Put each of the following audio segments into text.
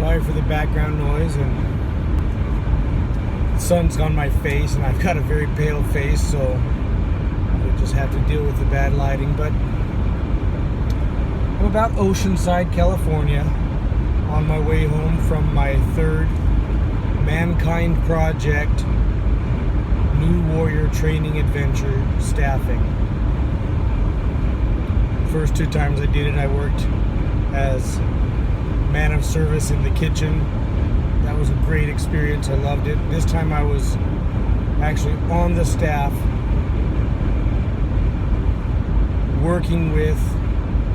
Sorry for the background noise, and the sun's on my face, and I've got a very pale face, so I just have to deal with the bad lighting. But I'm about Oceanside, California, on my way home from my third Mankind Project New Warrior Training Adventure staffing. First 2 times I did it, I worked as man of service in the kitchen. That was a great experience. I loved it. This time I was actually on the staff working with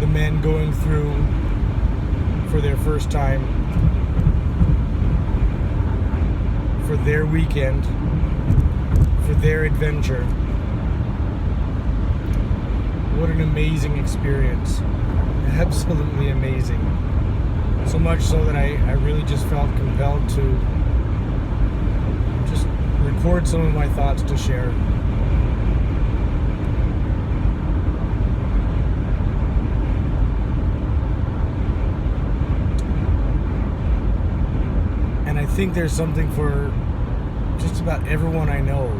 the men going through for their first time for their weekend, for their adventure. What an amazing experience. Absolutely amazing. So much so that I really just felt compelled to just record some of my thoughts to share. And I think there's something for just about everyone I know.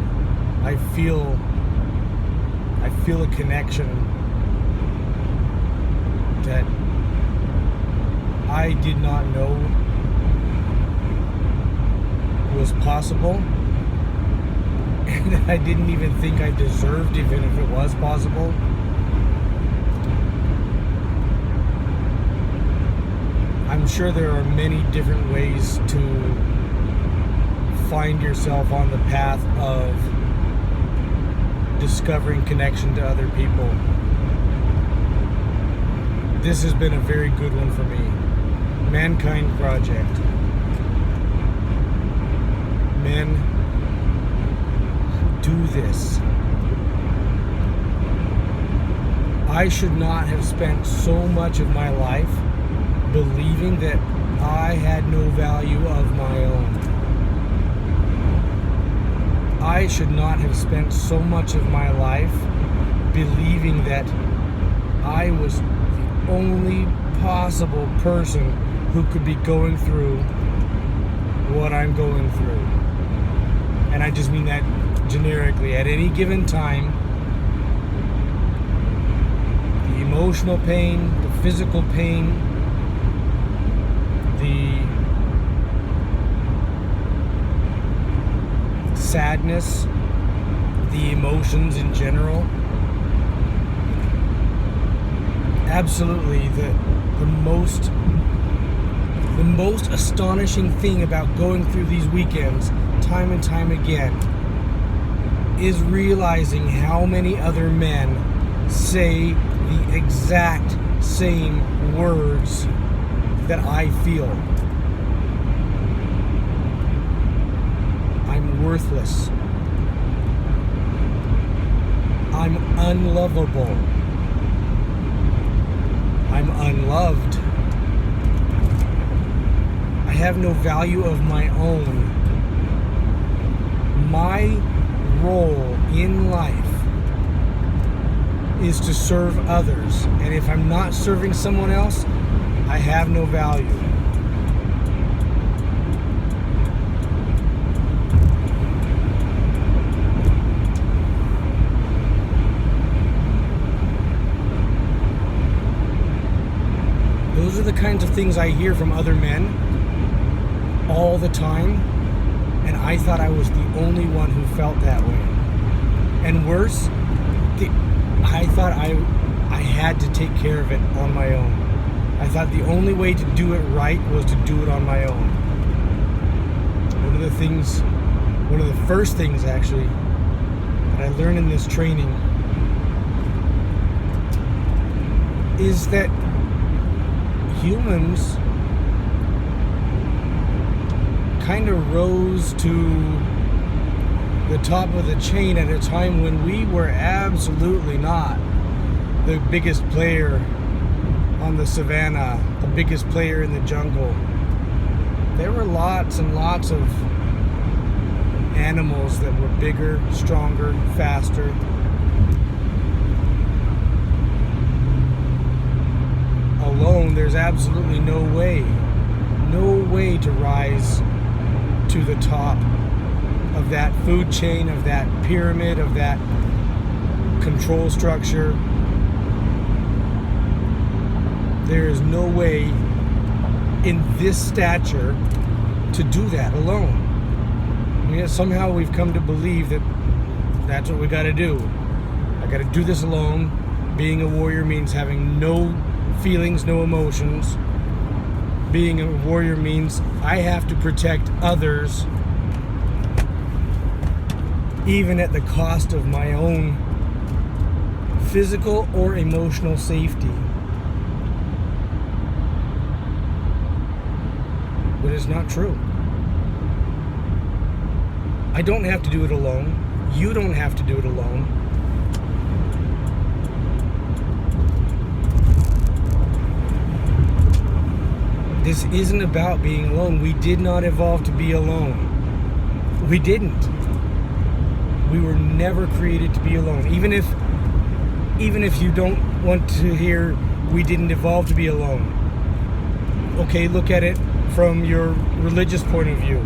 I feel a connection that I did not know was possible, and that I didn't even think I deserved, even if it was possible. I'm sure there are many different ways to find yourself on the path of discovering connection to other people. This has been a very good one for me. Mankind Project. Men, do this. I should not have spent so much of my life believing that I had no value of my own. I should not have spent so much of my life believing that I was the only possible person who could be going through what I'm going through. And I just mean that generically. At any given time, the emotional pain, the physical pain, the sadness, the emotions in general. Absolutely, the most astonishing thing about going through these weekends, time and time again, is realizing how many other men say the exact same words that I feel. I'm worthless. I'm unlovable. I'm unloved. I have no value of my own. My role in life is to serve others. And if I'm not serving someone else, I have no value. Those are the kinds of things I hear from other men all the time, and I thought I was the only one who felt that way. And worse, I thought I had to take care of it on my own. I thought the only way to do it right was to do it on my own. One of the first things actually that I learned in this training is that humans kind of rose to the top of the chain at a time when we were absolutely not the biggest player on the savannah, the biggest player in the jungle. There were lots and lots of animals that were bigger, stronger, faster. Alone, there's absolutely no no way to rise to the top of that food chain, of that pyramid, of that control structure. There is no way in this stature to do that alone. I mean, somehow we've come to believe that that's what we got to do. I got to do this alone. Being a warrior means having no feelings, no emotions. Being a warrior means I have to protect others, even at the cost of my own physical or emotional safety. But it's not true. I don't have to do it alone. You don't have to do it alone. This isn't about being alone. We did not evolve to be alone. We didn't. We were never created to be alone. Even if you don't want to hear we didn't evolve to be alone. Okay, look at it from your religious point of view.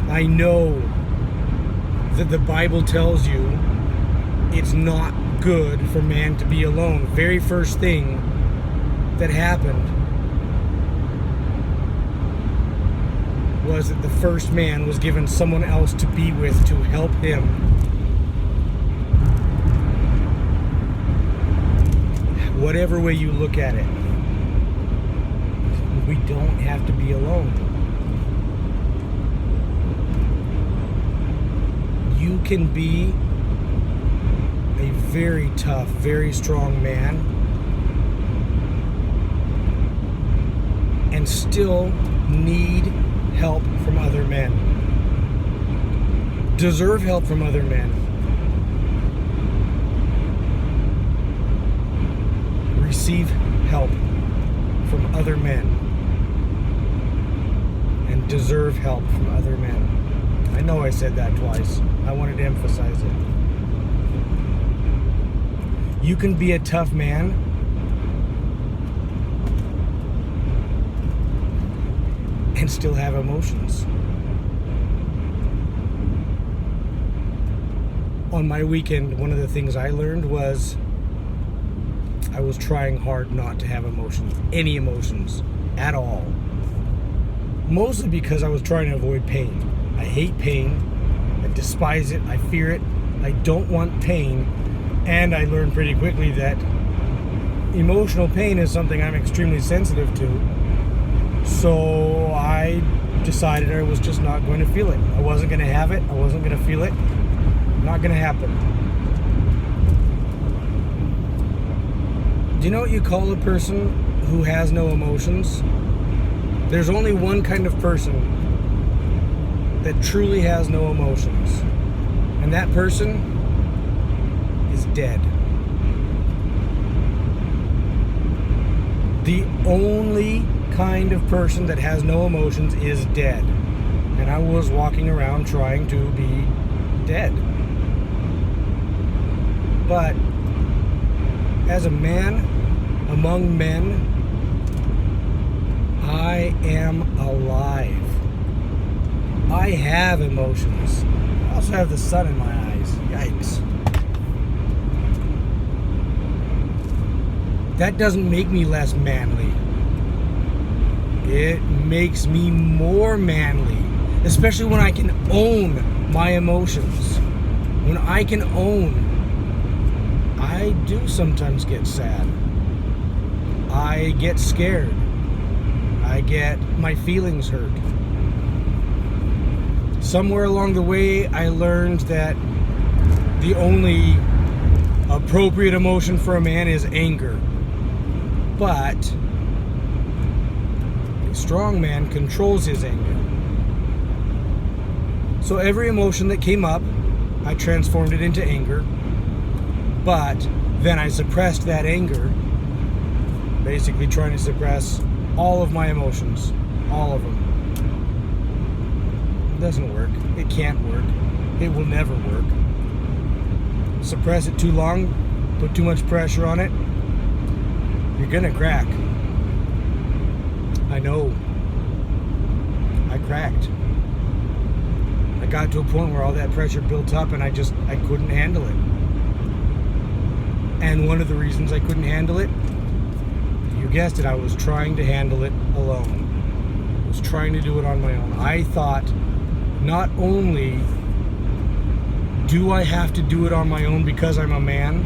I know that the Bible tells you it's not good for man to be alone. Very first thing that happened was that the first man was given someone else to be with, to help him. Whatever way you look at it, we don't have to be alone. You can be a very tough, very strong man and still need help from other men. Deserve help from other men. Receive help from other men. And deserve help from other men. I know I said that twice. I wanted to emphasize it. You can be a tough man and still have emotions. On my weekend, one of the things I learned was I was trying hard not to have emotions, any emotions at all. Mostly because I was trying to avoid pain. I hate pain. I despise it. I fear it. I don't want pain. And I learned pretty quickly that emotional pain is something I'm extremely sensitive to. So I decided I was just not going to feel it. I wasn't going to have it. I wasn't going to feel it. Not going to happen. Do you know what you call a person who has no emotions? There's only one kind of person that truly has no emotions. And that person is dead. The only kind of person that has no emotions is dead. And I was walking around trying to be dead. But as a man among men, I am alive. I have emotions. I also have the sun in my eyes. Yikes. That doesn't make me less manly. It makes me more manly, especially when I can own my emotions. When I can own, I do sometimes get sad. I get scared. I get my feelings hurt. Somewhere along the way, I learned that the only appropriate emotion for a man is anger. But a strong man controls his anger. So every emotion that came up, I transformed it into anger. But then I suppressed that anger, basically trying to suppress all of my emotions, all of them. It doesn't work. It can't work. It will never work. Suppress it too long, put too much pressure on it, you're gonna crack. I know. cracked. I got to a point where all that pressure built up and I couldn't handle it. And one of the reasons I couldn't handle it, you guessed it, I was trying to handle it alone. I was trying to do it on my own. I thought, not only do I have to do it on my own because I'm a man,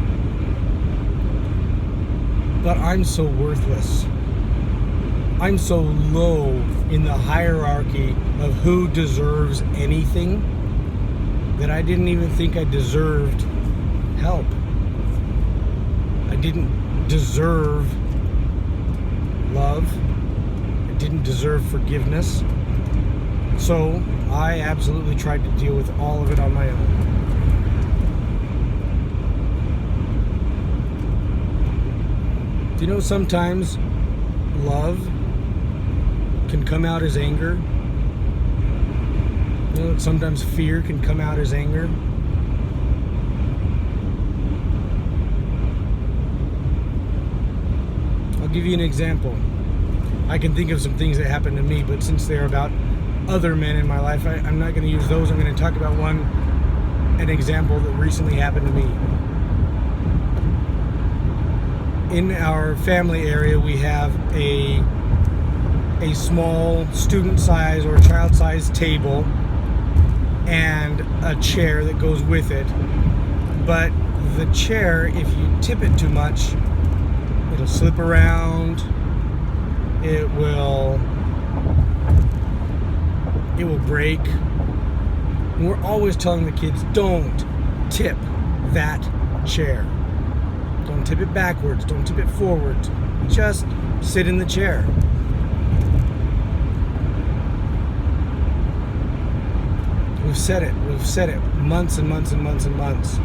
but I'm so worthless. I'm so low in the hierarchy of who deserves anything that I didn't even think I deserved help. I didn't deserve love. I didn't deserve forgiveness. So I absolutely tried to deal with all of it on my own. Do you know sometimes love can come out as anger? You know, sometimes fear can come out as anger. I'll give you an example. I can think of some things that happened to me, but since they're about other men in my life, I'm not going to use those. I'm going to talk about an example that recently happened to me. In our family area, we have a small student size or child size table and a chair that goes with it. But the chair, if you tip it too much, it'll slip around. It will break. And we're always telling the kids, don't tip that chair. Don't tip it backwards. Don't tip it forwards. Just sit in the chair. We've said it. We've said it months and months and months and months.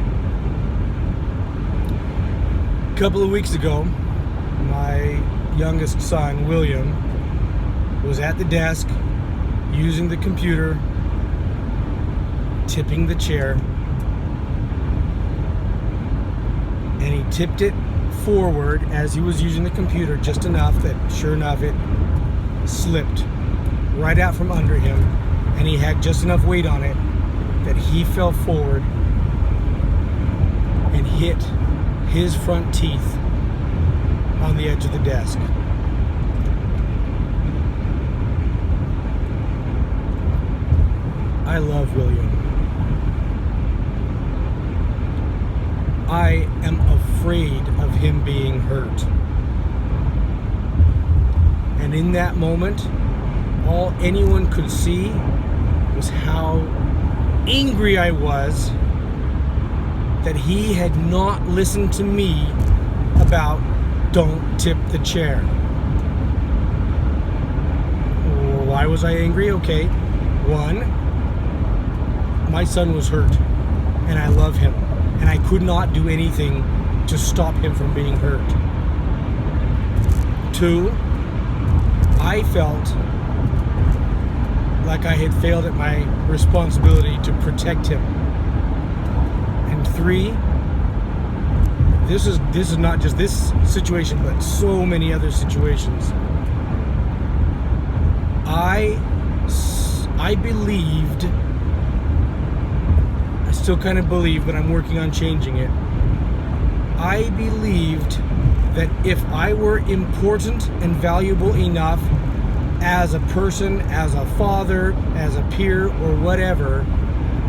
A couple of weeks ago, my youngest son, William, was at the desk using the computer, tipping the chair, and he tipped it forward as he was using the computer just enough that, sure enough, it slipped right out from under him, and he had just enough weight on it that he fell forward and hit his front teeth on the edge of the desk. I love William. I am afraid of him being hurt. And in that moment, all anyone could see was how angry I was that he had not listened to me about don't tip the chair. Why was I angry? Okay. One, my son was hurt, and I love him, and I could not do anything to stop him from being hurt. Two, I felt like I had failed at my responsibility to protect him. And three, this is not just this situation, but so many other situations. I believed, I still kind of believe, but I'm working on changing it. I believed that if I were important and valuable enough as a person, as a father, as a peer, or whatever,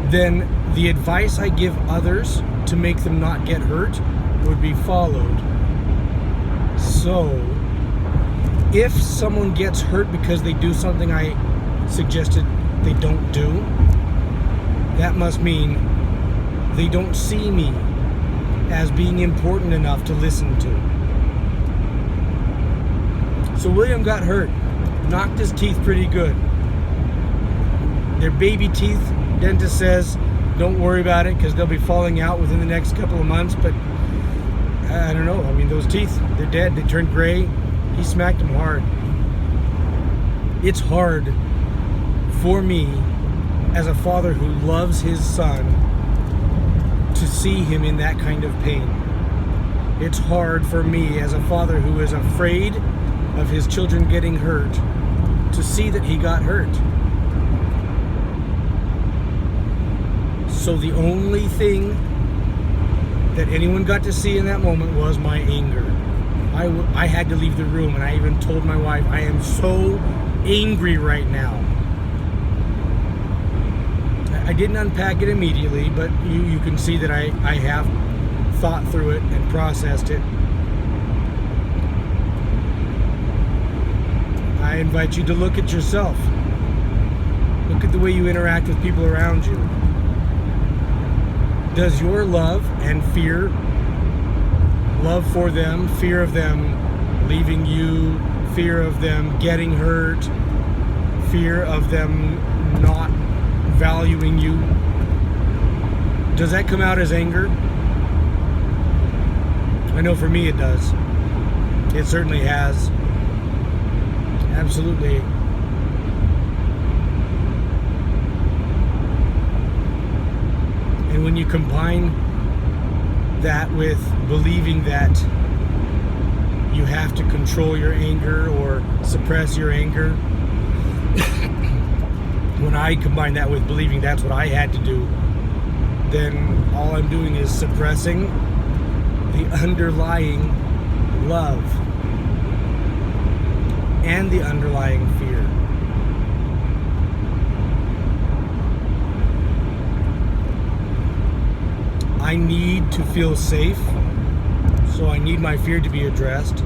then the advice I give others to make them not get hurt would be followed. So, if someone gets hurt because they do something I suggested they don't do, that must mean they don't see me as being important enough to listen to. So William got hurt, knocked his teeth pretty good. They're baby teeth. Dentist says don't worry about it because they'll be falling out within the next couple of months, but I don't know. I mean, those teeth, they're dead. They turned gray. He smacked them hard. It's hard for me as a father who loves his son to see him in that kind of pain. It's hard for me as a father who is afraid of his children getting hurt to see that he got hurt. So the only thing that anyone got to see in that moment was my anger. I had to leave the room, and I even told my wife, I am so angry right now. I didn't unpack it immediately, but you can see that I have thought through it and processed it. I invite you to look at yourself. Look at the way you interact with people around you. Does your love and fear, love for them, fear of them leaving you, fear of them getting hurt, fear of them not valuing you, does that come out as anger? I know for me it does. It certainly has. Absolutely. And when you combine that with believing that you have to control your anger or suppress your anger, when I combine that with believing that's what I had to do, then all I'm doing is suppressing the underlying love and the underlying fear. I need to feel safe, so I need my fear to be addressed.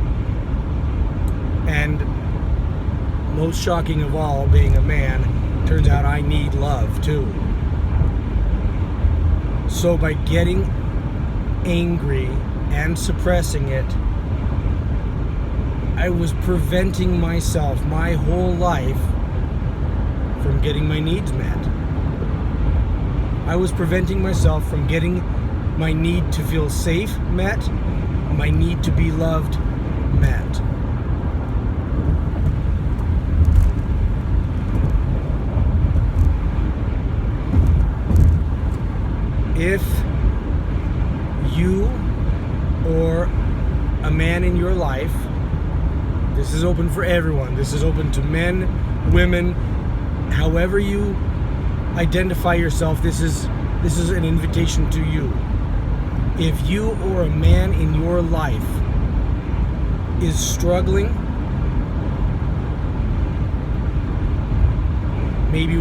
And most shocking of all, being a man, turns out I need love too. So by getting angry and suppressing it, I was preventing myself my whole life from getting my needs met. I was preventing myself from getting my need to feel safe met, my need to be loved met. If you or a man in your life, this is open for everyone, this is open to men, women, however you identify yourself, this is an invitation to you. If you or a man in your life is struggling, maybe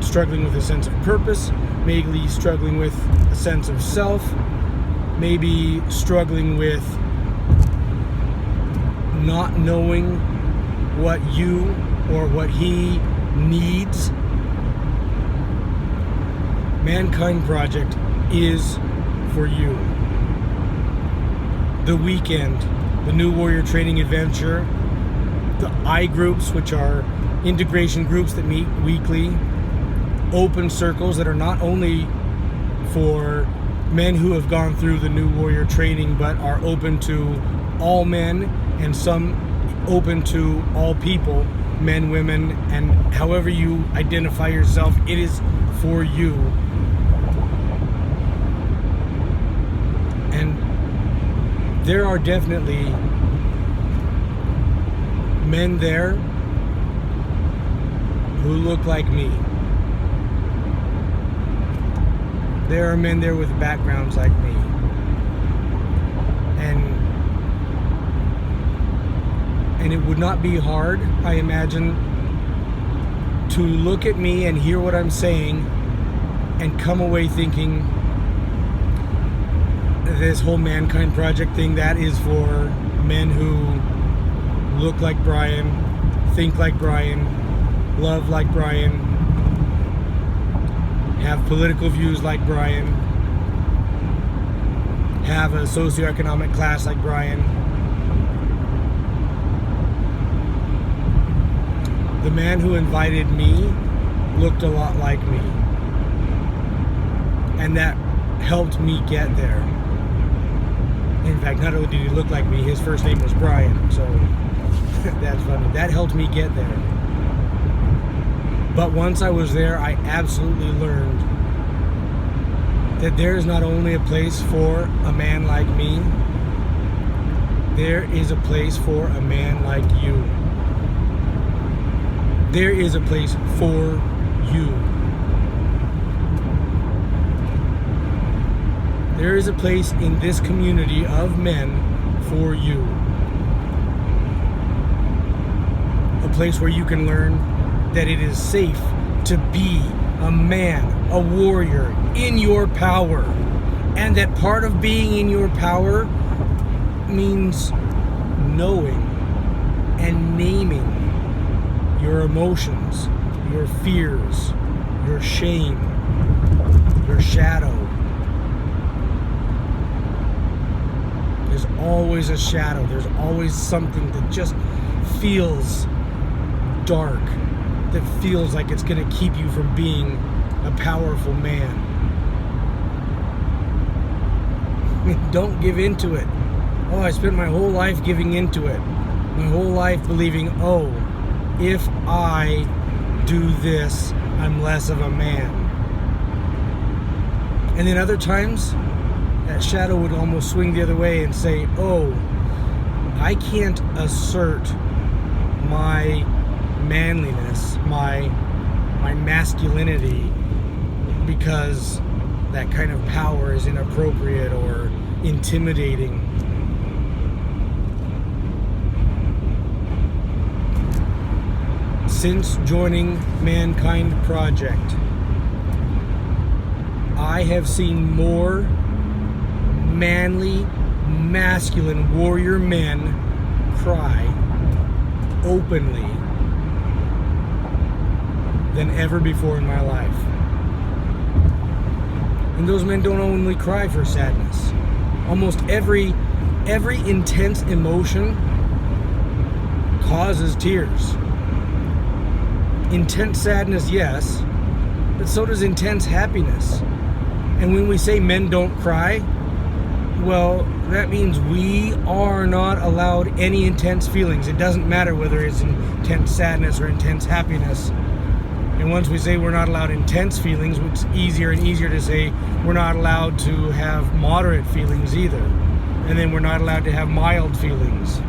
struggling with a sense of purpose, maybe struggling with a sense of self, maybe struggling with not knowing what you or what he needs, Mankind Project is for you. The weekend, the New Warrior Training Adventure, the I groups, which are integration groups that meet weekly, open circles that are not only for men who have gone through the New Warrior training, but are open to all men, and some open to all people, men, women, and however you identify yourself, it is for you. And there are definitely men there who look like me. There are men there with backgrounds like me. And it would not be hard, I imagine, to look at me and hear what I'm saying and come away thinking this whole Mankind Project thing, that is for men who look like Brian, think like Brian, love like Brian, have political views like Brian, have a socioeconomic class like Brian. The man who invited me looked a lot like me. And that helped me get there. In fact, not only did he look like me, his first name was Brian, so that's funny. That helped me get there. But once I was there, I absolutely learned that there is not only a place for a man like me, there is a place for a man like you. There is a place for you. There is a place in this community of men for you. A place where you can learn that it is safe to be a man, a warrior, in your power. And that part of being in your power means knowing and naming your emotions, your fears, your shame, your shadow. There's always a shadow. There's always something that just feels dark, that feels like it's going to keep you from being a powerful man. Don't give into it. Oh, I spent my whole life giving into it. My whole life believing, oh, if I do this, I'm less of a man. And then other times, that shadow would almost swing the other way and say, oh, I can't assert my manliness, my masculinity, because that kind of power is inappropriate or intimidating. Since joining Mankind Project, I have seen more manly, masculine warrior men cry openly than ever before in my life. And those men don't only cry for sadness. Almost every intense emotion causes tears. Intense sadness, yes, but so does intense happiness. And when we say men don't cry, well, that means we are not allowed any intense feelings. It doesn't matter whether it's intense sadness or intense happiness. And once we say we're not allowed intense feelings, it's easier and easier to say we're not allowed to have moderate feelings either. And then we're not allowed to have mild feelings.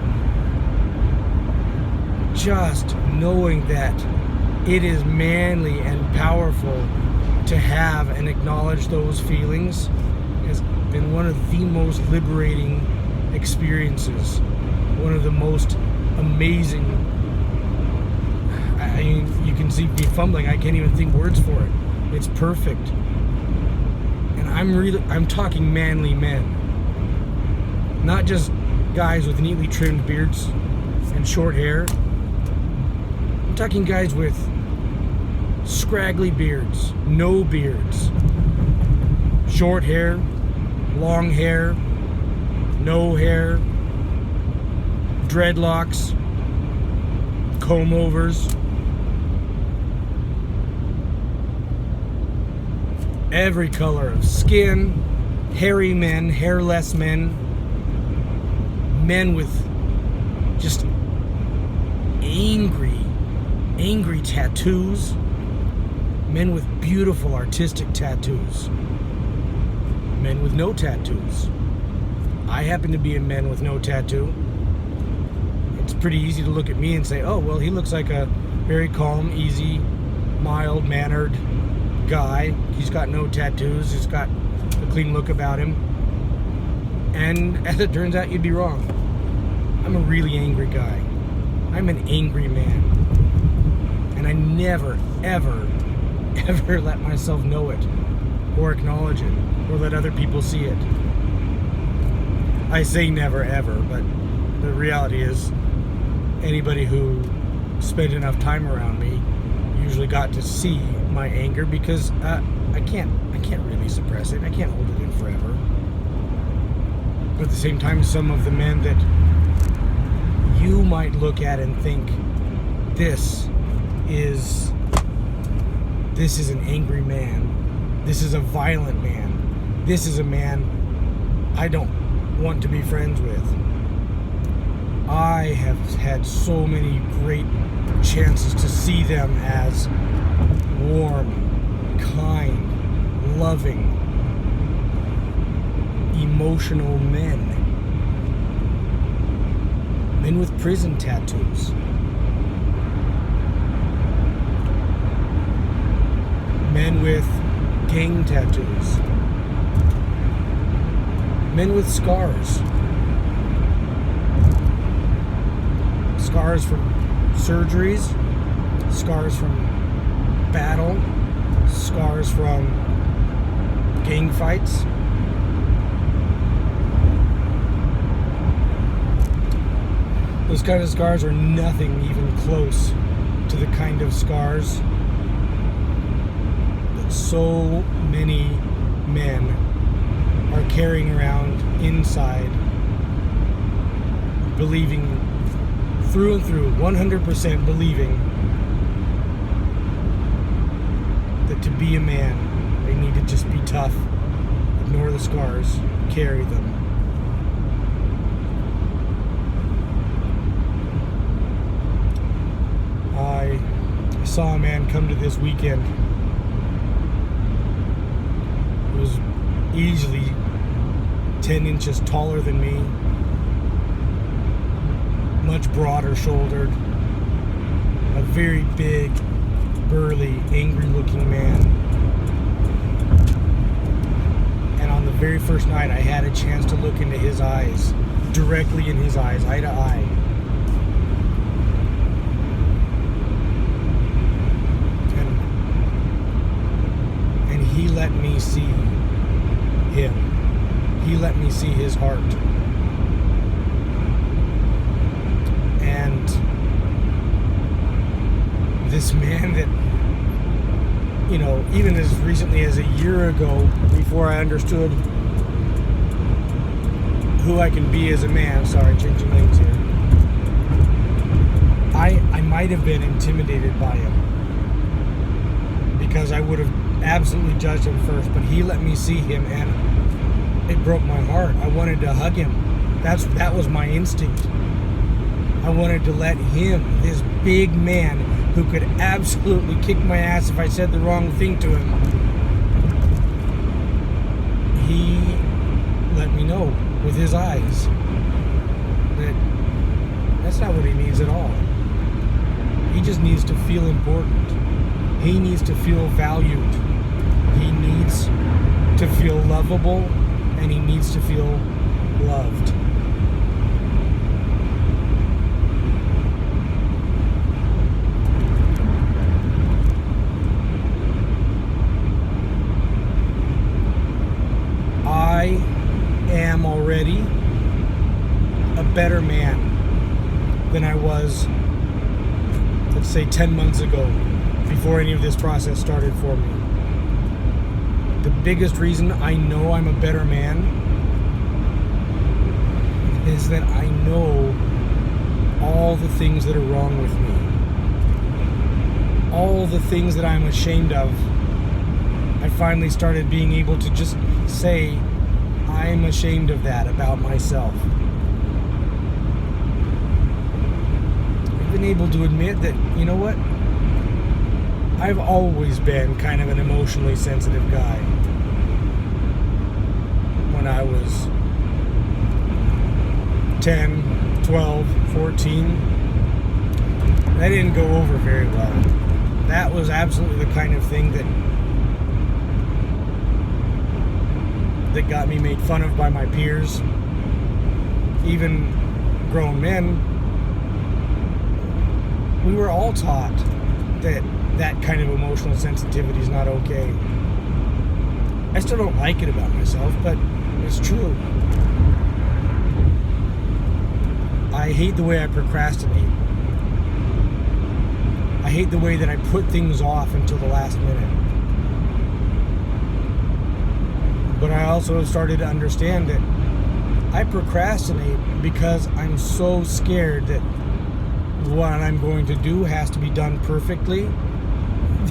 Just knowing that it is manly and powerful to have and acknowledge those feelings has been one of the most liberating experiences. One of the most amazing. I mean, you can see me fumbling. I can't even think words for it. It's perfect. And I'm talking manly men. Not just guys with neatly trimmed beards and short hair. I'm talking guys with scraggly beards, no beards, short hair, long hair, no hair, dreadlocks, comb overs. Every color of skin, hairy men, hairless men, men with just angry tattoos, men with beautiful artistic tattoos, men with no tattoos. I happen to be a man with no tattoo. It's pretty easy to look at me and say, oh, well, he looks like a very calm, easy, mild-mannered guy. He's got no tattoos. He's got a clean look about him. And as it turns out, you'd be wrong. I'm a really angry guy. I'm an angry man. And I never, ever let myself know it or acknowledge it or let other people see it. I say never, ever, but the reality is anybody who spent enough time around me usually got to see my anger because I can't really suppress it. I can't hold it in forever. But at the same time, some of the men that you might look at and think, this is an angry man. This is a violent man. This is a man I don't want to be friends with. I have had so many great chances to see them as warm, kind, loving, emotional men. Men with prison tattoos. Men with gang tattoos. Men with scars. Scars from surgeries, scars from battle, scars from gang fights. Those kind of scars are nothing even close to the kind of scars that so many men are carrying around inside, believing through and through, 100% believing that to be a man, they need to just be tough, ignore the scars, carry them. I saw a man come to this weekend who was easily 10 inches taller than me, much broader shouldered, a very big, burly, angry looking man. And on the very first night I had a chance to look into his eyes, directly in his eyes, eye to eye. And he let me see him. He let me see his heart. And this man that, you know, even as recently as a year ago, before I understood who I can be as a man, sorry, changing lanes here, I might have been intimidated by him because I would have absolutely judged him first, but he let me see him and it broke my heart. I wanted to hug him. That was my instinct. I wanted to let him, this big man who could absolutely kick my ass if I said the wrong thing to him, he let me know with his eyes that that's not what he needs at all. He just needs to feel important. He needs to feel valued. He needs to feel lovable, and he needs to feel loved. I am already a better man than I was, let's say, 10 months ago, before any of this process started for me. The biggest reason I know I'm a better man is that I know all the things that are wrong with me. All the things that I'm ashamed of. I finally started being able to just say, I'm ashamed of that about myself. I've been able to admit that, you know what? I've always been kind of an emotionally sensitive guy. When I was 10, 12, 14, that didn't go over very well. That was absolutely the kind of thing that got me made fun of by my peers. Even grown men, we were all taught that kind of emotional sensitivity is not okay. I still don't like it about myself, but it's true. I hate the way I procrastinate. I hate the way that I put things off until the last minute. But I also have started to understand that I procrastinate because I'm so scared that what I'm going to do has to be done perfectly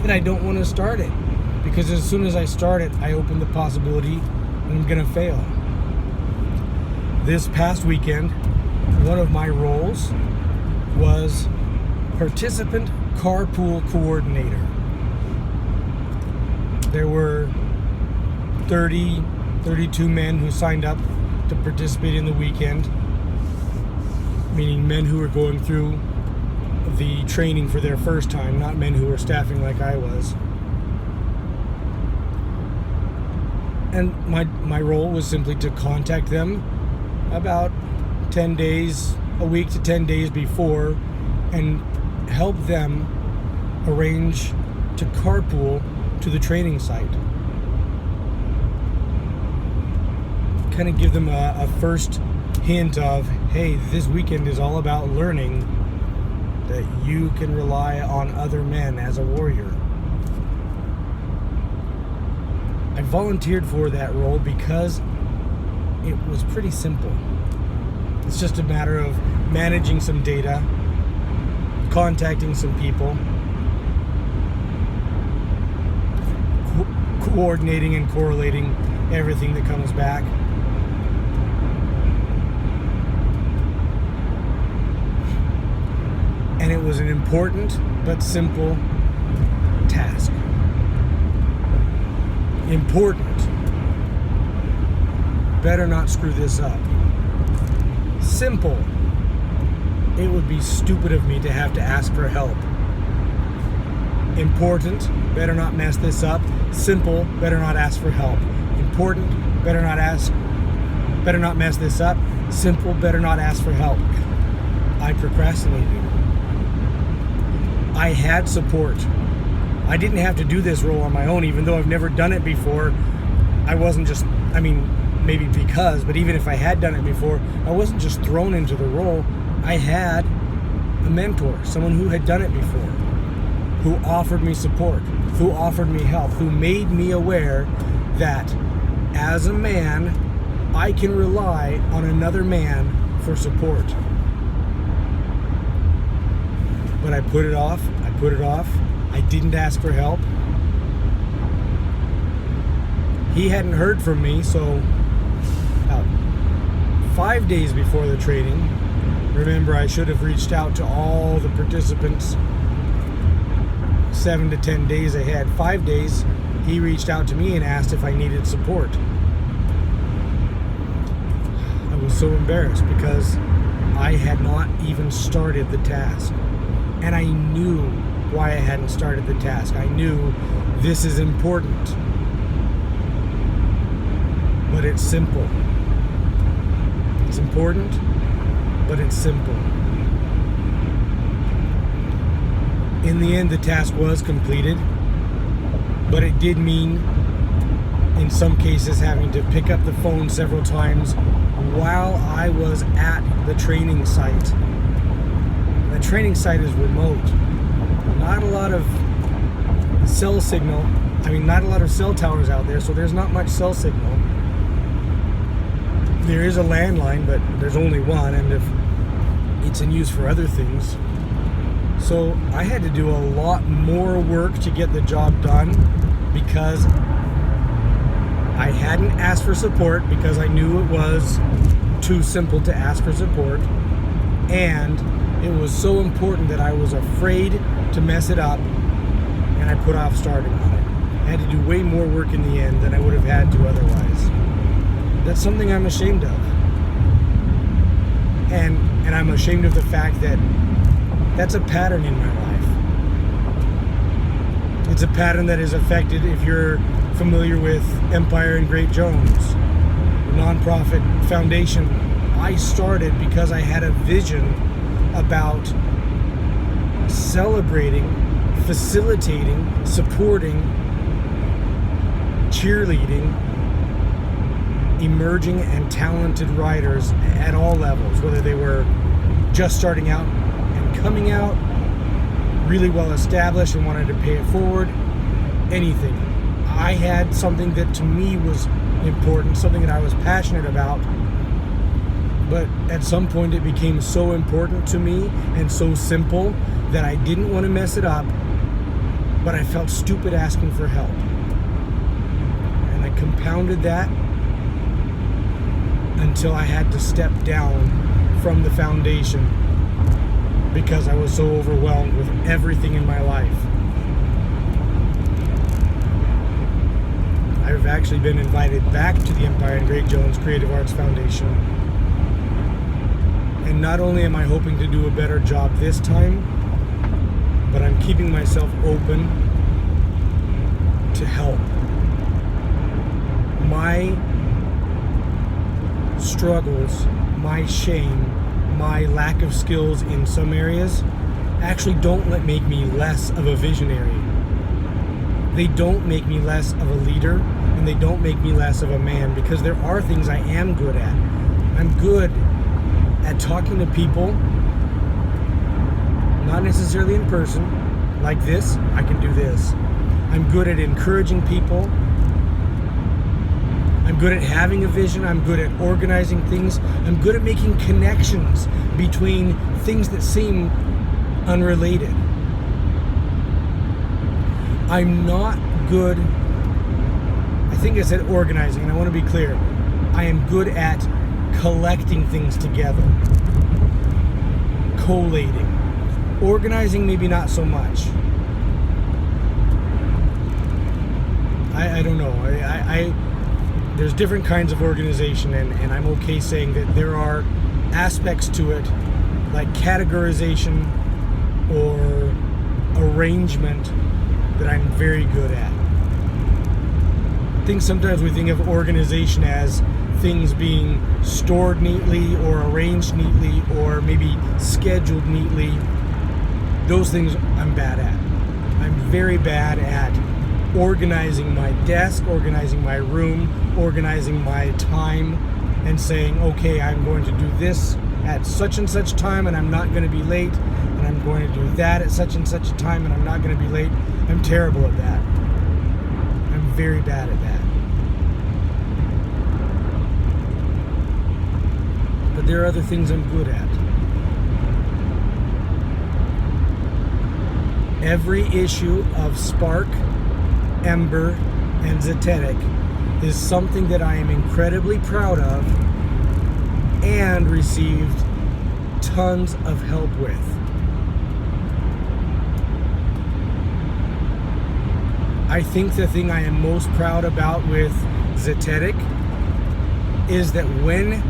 that I don't want to start it. Because as soon as I start it, I open the possibility that I'm going to fail. This past weekend, one of my roles was participant carpool coordinator. There were 32 men who signed up to participate in the weekend, meaning men who were going through the training for their first time, not men who were staffing like I was. And my role was simply to contact them about 10 days, a week to 10 days before, and help them arrange to carpool to the training site. Kind of give them a first hint of, hey, this weekend is all about learning that you can rely on other men as a warrior. I volunteered for that role because it was pretty simple. It's just a matter of managing some data, contacting some people, coordinating and correlating everything that comes back. And it was an important but simple task. Important. Better not screw this up. Simple. It would be stupid of me to have to ask for help. Important. Better not mess this up. Simple. Better not ask for help. Important. Better not mess this up. Simple. Better not ask for help. I procrastinated. I had support. I didn't have to do this role on my own, even though I've never done it before. Maybe because, but even if I had done it before, I wasn't just thrown into the role. I had a mentor, someone who had done it before, who offered me support, who offered me help, who made me aware that as a man, I can rely on another man for support. But I put it off. I didn't ask for help. He hadn't heard from me, so about 5 days before the training, remember, I should have reached out to all the participants 7 to 10 days ahead. 5 days, he reached out to me and asked if I needed support. I was so embarrassed because I had not even started the task. And I knew why I hadn't started the task. I knew this is important. But it's simple. It's important, but it's simple. In the end, the task was completed, but it did mean, in some cases, having to pick up the phone several times while I was at the training site. The training site is remote. Not a lot of cell signal. Not a lot of cell towers out there, so there's not much cell signal. There is a landline, but there's only one, and if it's in use for other things. So I had to do a lot more work to get the job done because I hadn't asked for support, because I knew it was too simple to ask for support, and it was so important that I was afraid to mess it up, and I put off starting on it. I had to do way more work in the end than I would have had to otherwise. That's something I'm ashamed of. And I'm ashamed of the fact that that's a pattern in my life. It's a pattern that is affected, if you're familiar with Empire and Great Jones, the nonprofit foundation. I started because I had a vision about celebrating, facilitating, supporting, cheerleading emerging and talented writers at all levels, whether they were just starting out and coming out, really well established and wanted to pay it forward, anything. I had something that to me was important, something that I was passionate about, but at some point it became so important to me and so simple that I didn't want to mess it up, but I felt stupid asking for help. And I compounded that until I had to step down from the foundation because I was so overwhelmed with everything in my life. I've actually been invited back to the Empire and Great Jones Creative Arts Foundation. And not only am I hoping to do a better job this time, but I'm keeping myself open to help. my struggles, my shame, my lack of skills in some areas actually don't make me less of a visionary. They don't make me less of a leader, and they don't make me less of a man, because there are things I am good at. I'm good at talking to people, not necessarily in person. Like this, I can do this. I'm good at encouraging people. I'm good at having a vision. I'm good at organizing things. I'm good at making connections between things that seem unrelated. I'm not good, I think I said organizing, and I want to be clear. I am good at collecting things together, collating. Organizing, maybe not so much. I don't know. There's different kinds of organization, and I'm okay saying that there are aspects to it, like categorization or arrangement, that I'm very good at. I think sometimes we think of organization as things being stored neatly or arranged neatly or maybe scheduled neatly. Those things I'm bad at. I'm very bad at organizing my desk, organizing my room, organizing my time, and saying, okay, I'm going to do this at such and such time and I'm not going to be late, and I'm going to do that at such and such a time and I'm not going to be late. I'm terrible at that. I'm very bad at that. But there are other things I'm good at. Every issue of Spark, Ember, and Zetetic is something that I am incredibly proud of and received tons of help with. I think the thing I am most proud about with Zetetic is that when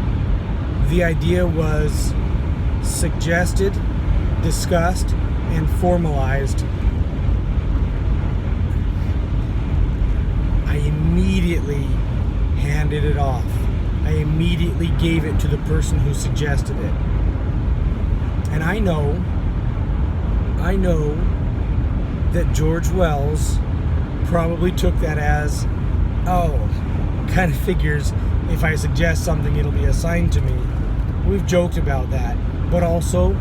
the idea was suggested, discussed, and formalized, I immediately handed it off. I immediately gave it to the person who suggested it. And I know that George Wells probably took that as, oh, kind of figures if I suggest something it'll be assigned to me. We've joked about that, but also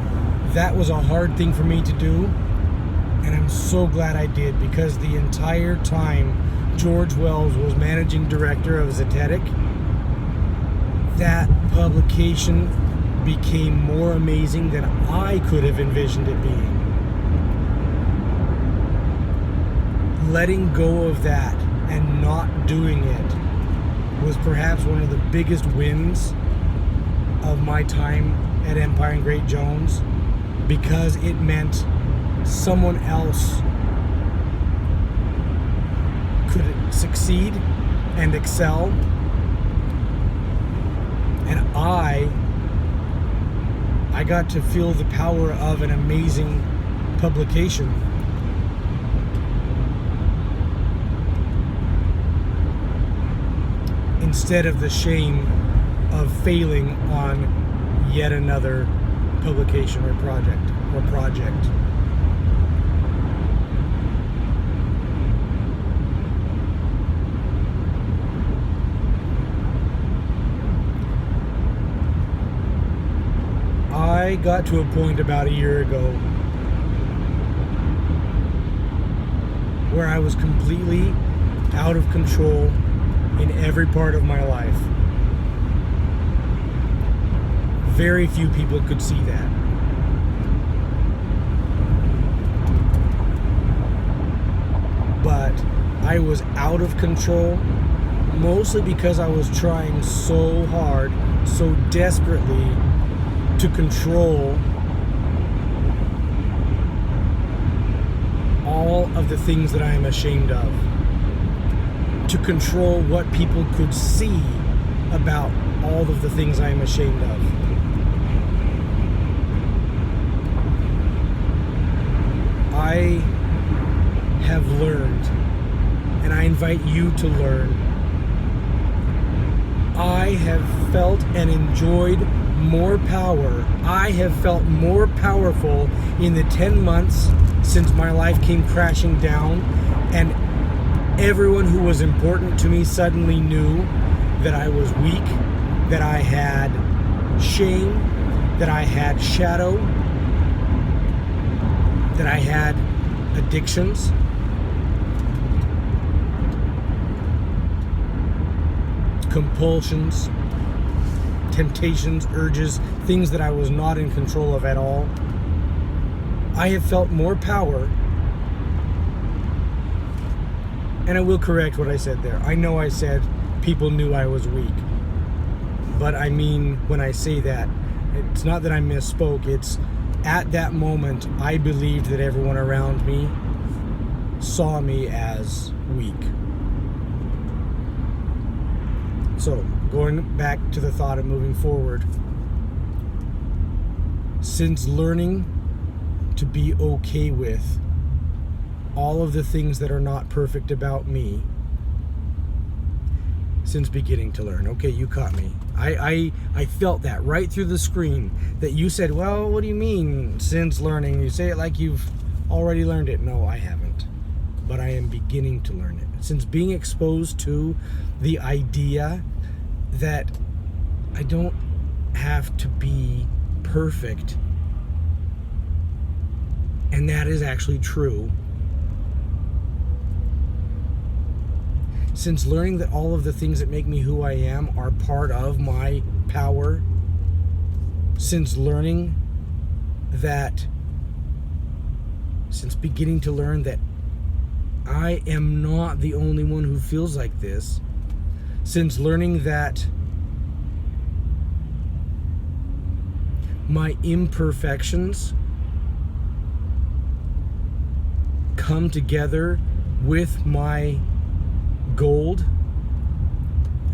that was a hard thing for me to do, and I'm so glad I did, because the entire time George Wells was managing director of Zetetic, that publication became more amazing than I could have envisioned it being. Letting go of that and not doing it was perhaps one of the biggest wins of my time at Empire and Great Jones, because it meant someone else could succeed and excel, and I got to feel the power of an amazing publication. Instead of the shame of failing on yet another publication or project. I got to a point about a year ago where I was completely out of control in every part of my life. Very few people could see that. But I was out of control, mostly because I was trying so hard, so desperately, to control all of the things that I am ashamed of. To control what people could see about all of the things I am ashamed of. I have learned, and I invite you to learn, I have felt and enjoyed more power. I have felt more powerful in the 10 months since my life came crashing down, and everyone who was important to me suddenly knew that I was weak, that I had shame, that I had shadow, that I had addictions. Compulsions, temptations, urges, things that I was not in control of at all. I have felt more power, and I will correct what I said there. I know I said people knew I was weak, but I mean, when I say that, it's not that I misspoke. It's at that moment, I believed that everyone around me saw me as weak. So, going back to the thought of moving forward, since learning to be okay with all of the things that are not perfect about me, since beginning to learn. Okay, you caught me. I felt that right through the screen that you said, well, what do you mean since learning? You say it like you've already learned it. No, I haven't. But I am beginning to learn it. Since being exposed to the idea that I don't have to be perfect, and that is actually true. Since learning that all of the things that make me who I am are part of my power, since beginning to learn that I am not the only one who feels like this, since learning that my imperfections come together with my gold,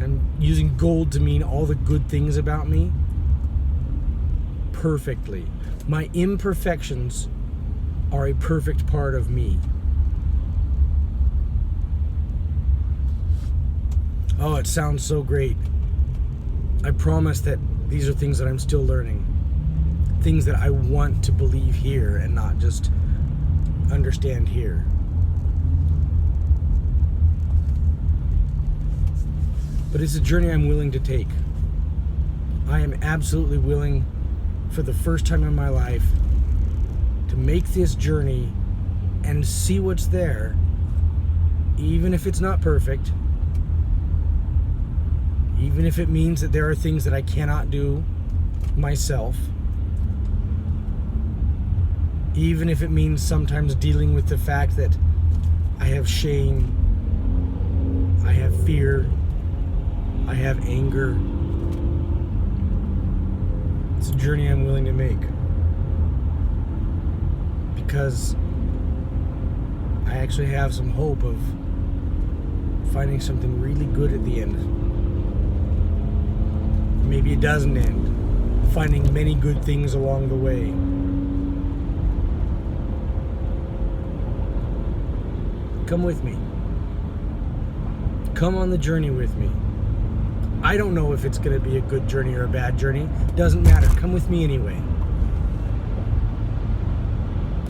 I'm using gold to mean all the good things about me, perfectly. My imperfections are a perfect part of me. Oh, it sounds so great. I promise that these are things that I'm still learning. Things that I want to believe here and not just understand here. But it's a journey I'm willing to take. I am absolutely willing, for the first time in my life, to make this journey and see what's there, even if it's not perfect. Even if it means that there are things that I cannot do myself. Even if it means sometimes dealing with the fact that I have shame, I have fear, I have anger. It's a journey I'm willing to make. Because I actually have some hope of finding something really good at the end. Maybe it doesn't end. Finding many good things along the way. Come with me. Come on the journey with me. I don't know if it's going to be a good journey or a bad journey. Doesn't matter. Come with me anyway.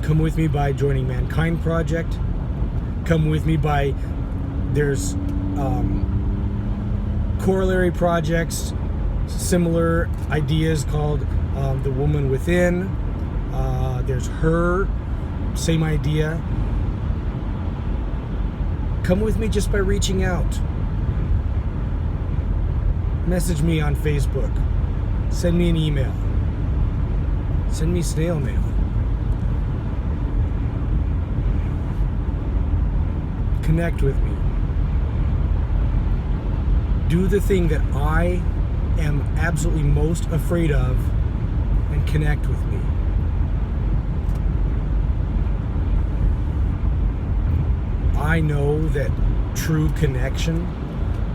Come with me by joining Mankind Project. Come with me by, there's corollary projects, similar ideas called The Woman Within. There's Her, same idea. Come with me just by reaching out. Message me on Facebook. Send me an email. Send me snail mail. Connect with me. Do the thing that I am absolutely most afraid of and connect with me. I know that true connection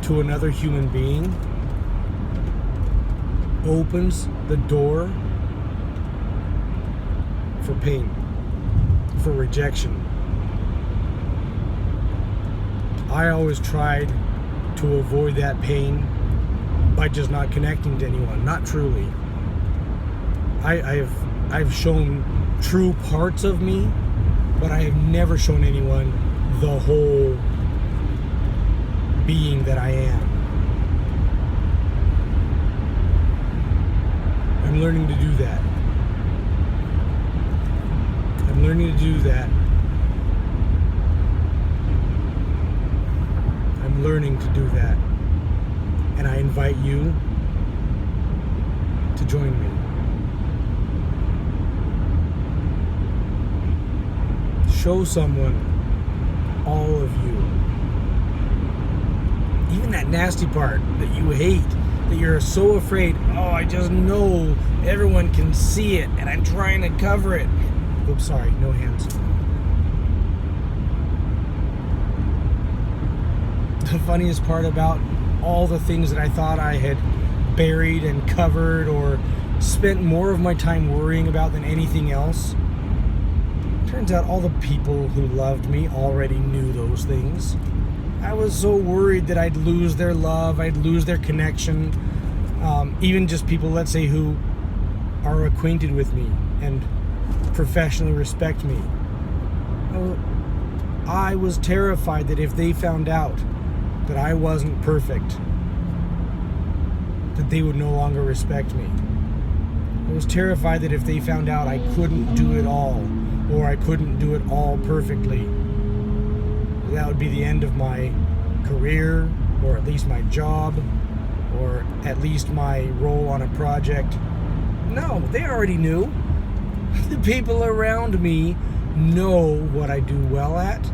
to another human being opens the door for pain, for rejection. I always tried to avoid that pain by just not connecting to anyone. Not truly. I've shown true parts of me, but I have never shown anyone the whole being that I am. I'm learning to do that. I'm learning to do that. I'm learning to do that. And I invite you to join me. Show someone all of you. Even that nasty part that you hate, that you're so afraid, oh, I just know everyone can see it and I'm trying to cover it. Oops, sorry, no hands. The funniest part about all the things that I thought I had buried and covered or spent more of my time worrying about than anything else, turns out all the people who loved me already knew those things. I was so worried that I'd lose their love, I'd lose their connection. Even just people, let's say, who are acquainted with me and professionally respect me. I was terrified that if they found out that I wasn't perfect, that they would no longer respect me. I was terrified that if they found out I couldn't do it all, or I couldn't do it all perfectly, that would be the end of my career, or at least my job, or at least my role on a project. No, they already knew. The people around me know what I do well at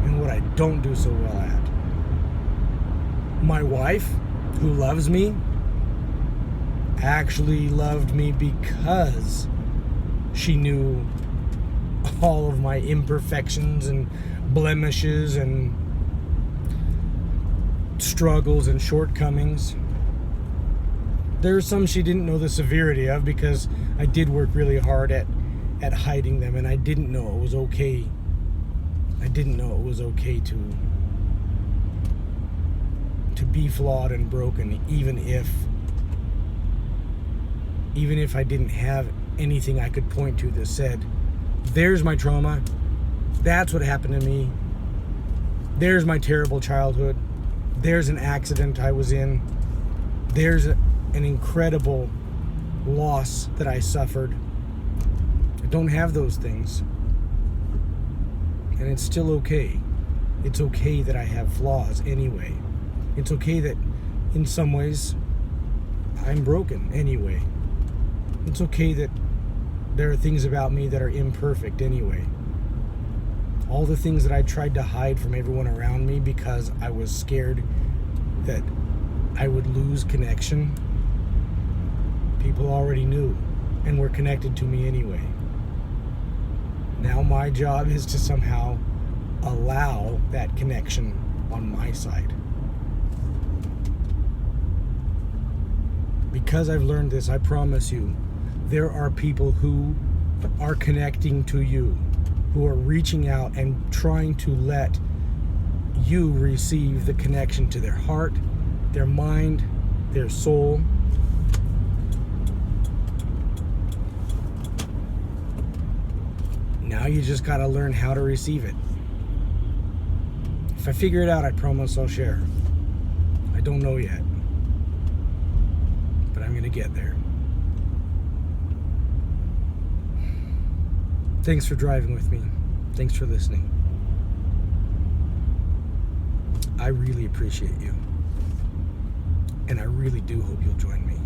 and what I don't do so well at. My wife, who loves me, actually loved me because she knew all of my imperfections and blemishes and struggles and shortcomings. There are some she didn't know the severity of because I did work really hard at hiding them, and I didn't know it was okay. I didn't know it was okay to be flawed and broken, even if I didn't have anything I could point to that said, there's my trauma, that's what happened to me, there's my terrible childhood, there's an accident I was in, there's an incredible loss that I suffered. I don't have those things, and it's still okay. It's okay that I have flaws anyway. It's okay that in some ways I'm broken anyway. It's okay that there are things about me that are imperfect anyway. All the things that I tried to hide from everyone around me because I was scared that I would lose connection, people already knew and were connected to me anyway. Now my job is to somehow allow that connection on my side. Because I've learned this, I promise you, there are people who are connecting to you, who are reaching out and trying to let you receive the connection to their heart, their mind, their soul. Now you just gotta learn how to receive it. If I figure it out, I promise I'll share. I don't know yet, but I'm gonna get there. Thanks for driving with me. Thanks for listening. I really appreciate you. And I really do hope you'll join me.